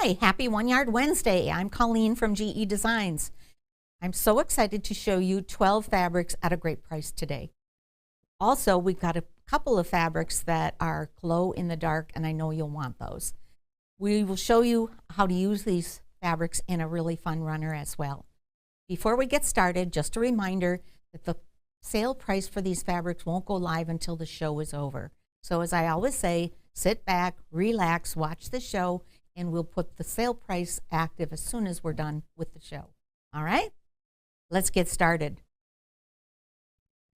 Hi, happy One Yard Wednesday. I'm Colleen from GE Designs. I'm so excited to show you 12 fabrics at a great price today. Also, we've got a couple of fabrics that are glow in the dark, and I know you'll want those. We will show you how to use these fabrics in a really fun runner as well. Before we get started, just a reminder that the sale price for these fabrics won't go live until the show is over. So as I always say, sit back, relax, watch the show, and we'll put the sale price active as soon as we're done with the show. All right, let's get started.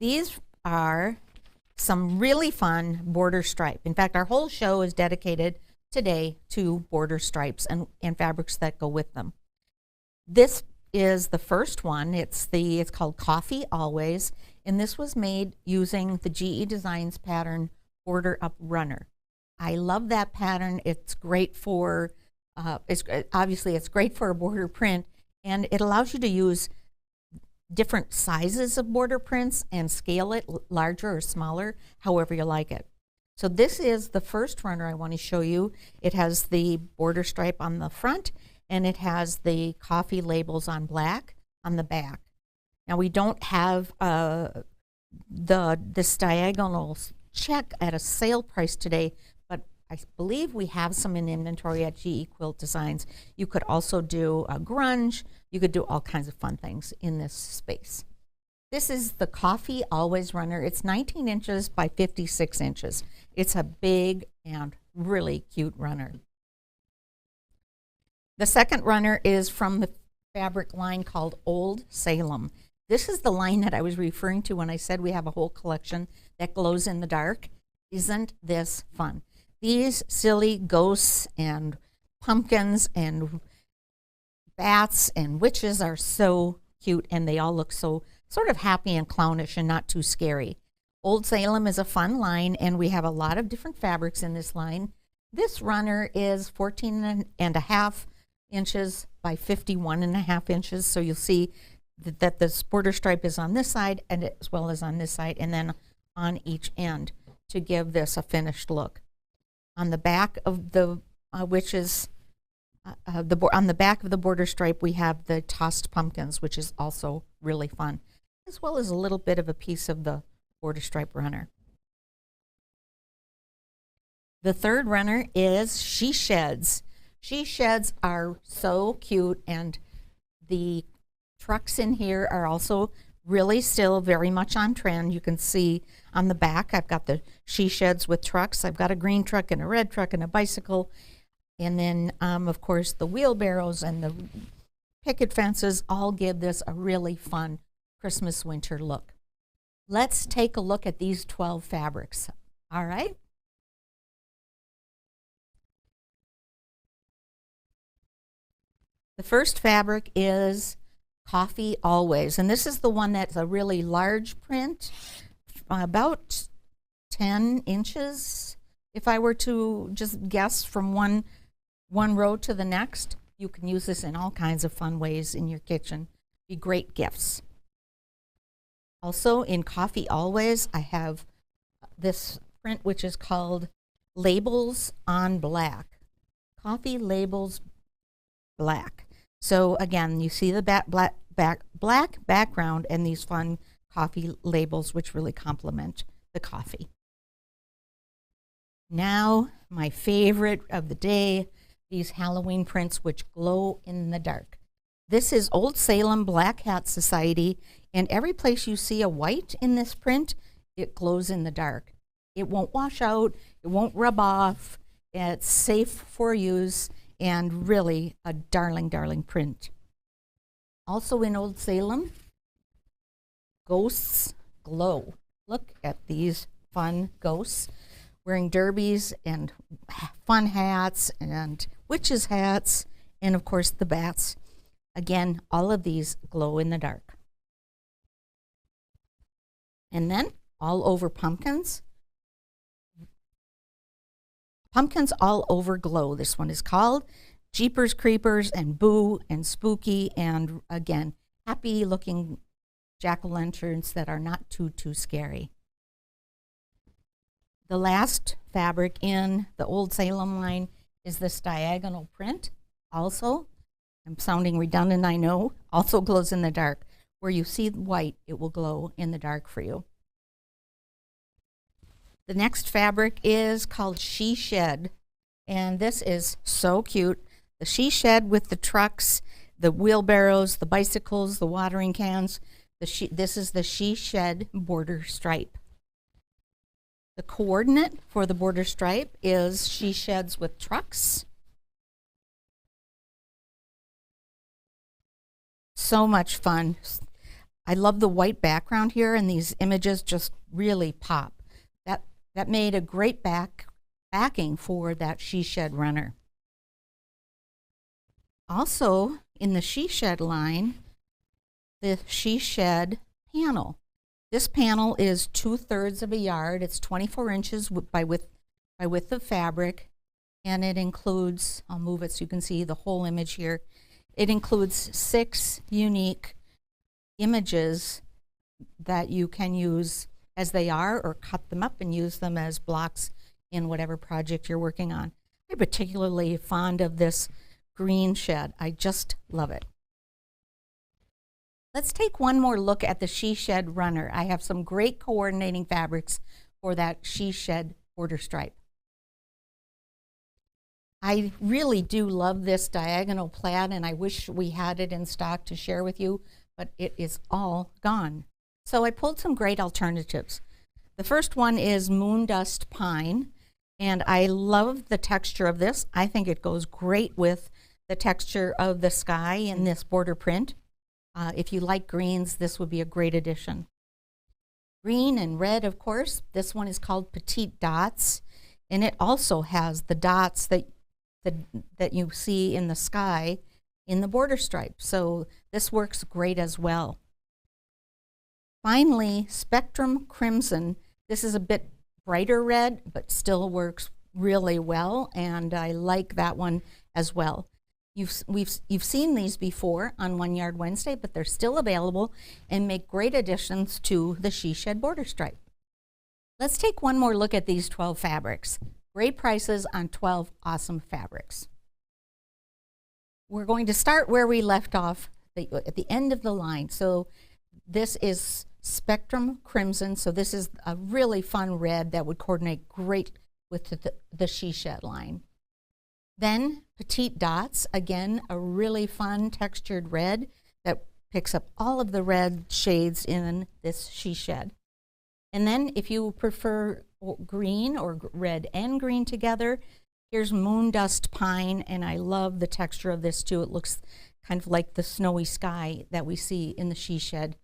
These are some really fun border stripe. In fact, our whole show is dedicated today to border stripes and fabrics that go with them. This is the first one. It's called Coffee Always, and this was made using the GE Designs pattern Border Up Runner. I love that pattern. It's great for, obviously it's great for a border print, and it allows you to use different sizes of border prints and scale it larger or smaller, however you like it. So this is the first runner I want to show you. It has the border stripe on the front, and it has the coffee labels on black on the back. Now we don't have this diagonal check at a sale price today, but I believe we have some in inventory at GE Quilt Designs. You could also do a grunge. You could do all kinds of fun things in this space. This is the Coffee Always runner. It's 19 inches by 56 inches. It's a big and really cute runner. The second runner is from the fabric line called Olde Salem. This is the line that I was referring to when I said we have a whole collection that glows in the dark. Isn't this fun? These silly ghosts and pumpkins and bats and witches are so cute, and they all look so sort of happy and clownish and not too scary. Olde Salem is a fun line, and we have a lot of different fabrics in this line. This runner is 14.5 inches by 51.5 inches, so you'll see that the border stripe is on this side and as well as on this side, and then on each end to give this a finished look. On the back of the on the back of the border stripe, we have the tossed pumpkins, which is also really fun, as well as a little bit of a piece of the border stripe runner. The third runner is She Sheds. She Sheds are so cute, and the trucks in here are also really still very much on trend. You can see on the back I've got the She Sheds with trucks. I've got a green truck and a red truck and a bicycle, and then of course the wheelbarrows and the picket fences all give this a really fun Christmas winter look. Let's take a look at these 12 fabrics. All right. The first fabric is Coffee Always, and this is the one that's a really large print, about 10 inches. If I were to just guess from one row to the next, you can use this in all kinds of fun ways in your kitchen. Be great gifts. Also in Coffee Always, I have this print which is called Labels on Black. Coffee Labels Black. So again, you see the black background and these fun coffee labels which really complement the coffee. Now, my favorite of the day, these Halloween prints which glow in the dark. This is Olde Salem Black Hat Society, and every place you see a white in this print, it glows in the dark. It won't wash out, it won't rub off, it's safe for use, and really a darling, darling print. Also in Olde Salem, Ghosts Glow. Look at these fun ghosts wearing derbies and fun hats and witches' hats, and of course the bats. Again, all of these glow in the dark. And then all over pumpkins. Pumpkins All Over Glow. This one is called Jeepers Creepers and Boo and Spooky, and again, happy looking jack-o'-lanterns that are not too scary. The last fabric in the Olde Salem line is this diagonal print. Also, I'm sounding redundant, I know, also glows in the dark. Where you see white, it will glow in the dark for you. The next fabric is called She Shed, and this is so cute. The She Shed with the trucks, the wheelbarrows, the bicycles, the watering cans. This is the She Shed border stripe. The coordinate for the border stripe is She Sheds with trucks. So much fun. I love the white background here, and these images just really pop. That made a great backing for that She Shed runner. Also, in the She Shed line, the She Shed panel. This panel is 2/3 of a yard. It's 24 inches by width of fabric, and it includes, I'll move it so you can see the whole image here. It includes 6 unique images that you can use as they are, or cut them up and use them as blocks in whatever project you're working on. I'm particularly fond of this green shed. I just love it. Let's take one more look at the She Shed runner. I have some great coordinating fabrics for that She Shed border stripe. I really do love this diagonal plaid, and I wish we had it in stock to share with you, but it is all gone. So I pulled some great alternatives. The first one is Moon Dust Pine, and I love the texture of this. I think it goes great with the texture of the sky in this border print. If you like greens, this would be a great addition. Green and red, of course. This one is called Petite Dots, and it also has the dots that you see in the sky in the border stripe. So this works great as well. Finally, Spectrum Crimson. This is a bit brighter red, but still works really well, and I like that one as well. You've seen these before on One Yard Wednesday, but they're still available and make great additions to the She Shed border stripe. Let's take one more look at these 12 fabrics. Great prices on 12 awesome fabrics. We're going to start where we left off at the end of the line. So this is Spectrum Crimson. So this is a really fun red that would coordinate great with the She Shed line. Then Petite Dots, again, a really fun textured red that picks up all of the red shades in this She Shed. And then if you prefer green or red and green together, here's Moon Dust Pine, and I love the texture of this too. It looks kind of like the snowy sky that we see in the She Shed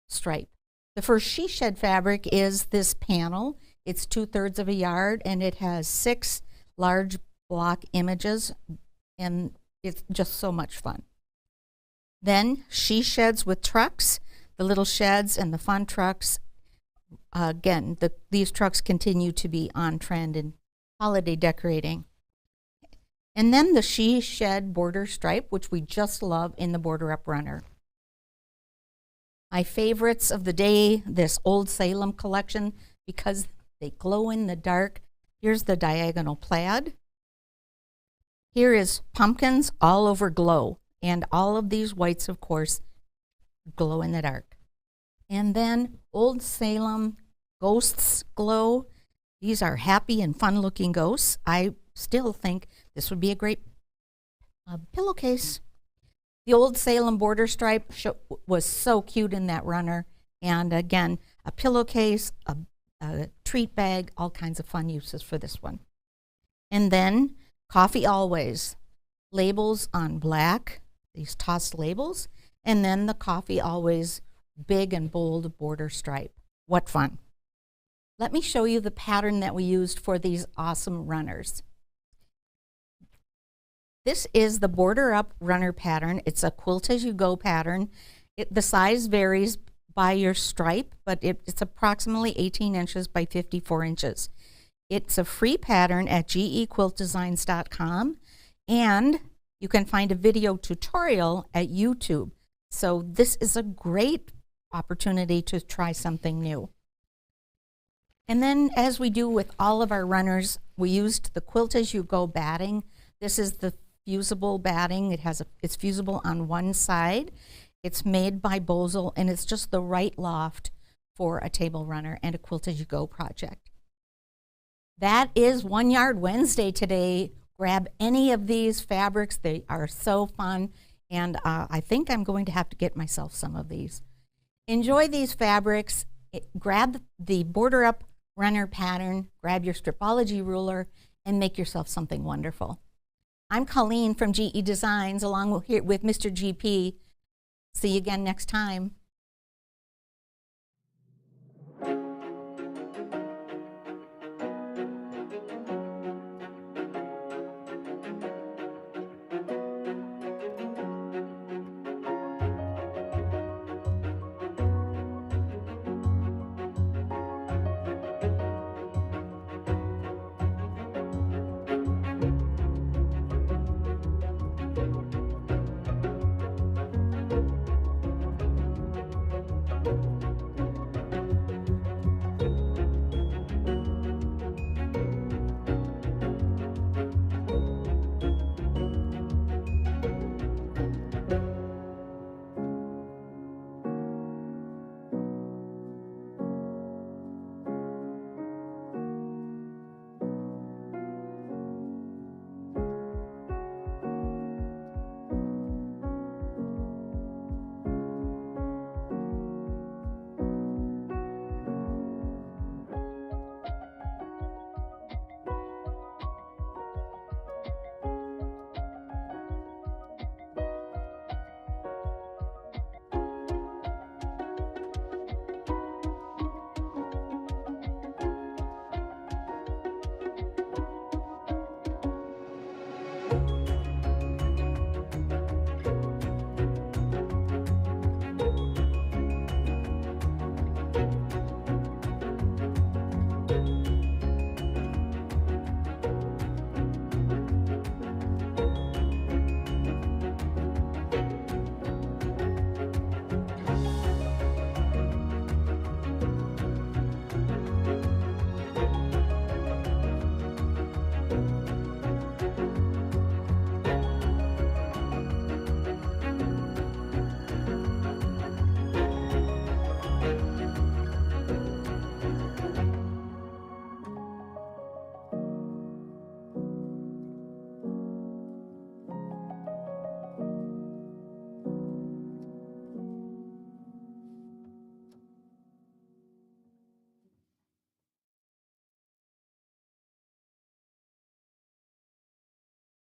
stripe. The first She Shed fabric is this panel. It's 2/3 of a yard, and it has 6 large block images, and it's just so much fun. Then She Sheds with trucks, the little sheds and the fun trucks. Again, these trucks continue to be on trend in holiday decorating. And then the She Shed border stripe, which we just love in the Border Up runner. My favorites of the day, this Old Salem collection, because they glow in the dark. Here's the diagonal plaid. Here is pumpkins all over glow, and all of these whites, of course, glow in the dark. And then Old Salem Ghosts Glow. These are happy and fun looking ghosts. I still think this would be a great pillowcase. The Old Salem border stripe was so cute in that runner. And again, a pillowcase, a treat bag, all kinds of fun uses for this one. And then Coffee Always, labels on black, these tossed labels, and then the Coffee Always big and bold border stripe. What fun. Let me show you the pattern that we used for these awesome runners. This is the Border Up runner pattern. It's a quilt as you go pattern. The size varies by your stripe, but it's approximately 18 inches by 54 inches. It's a free pattern at GEQuiltDesigns.com, and you can find a video tutorial at YouTube. So this is a great opportunity to try something new. And then, as we do with all of our runners, we used the Quilt as you go batting. This is the fusible batting. It's fusible on one side. It's made by Bosel, and it's just the right loft for a table runner and a Quilt As You Go project. That is One Yard Wednesday today. Grab any of these fabrics. They are so fun, and I think I'm going to have to get myself some of these. Enjoy these fabrics. Grab the Border Up runner pattern, grab your Stripology ruler, and make yourself something wonderful. I'm Colleen from GEDesigns, along with Mr. GP. See you again next time.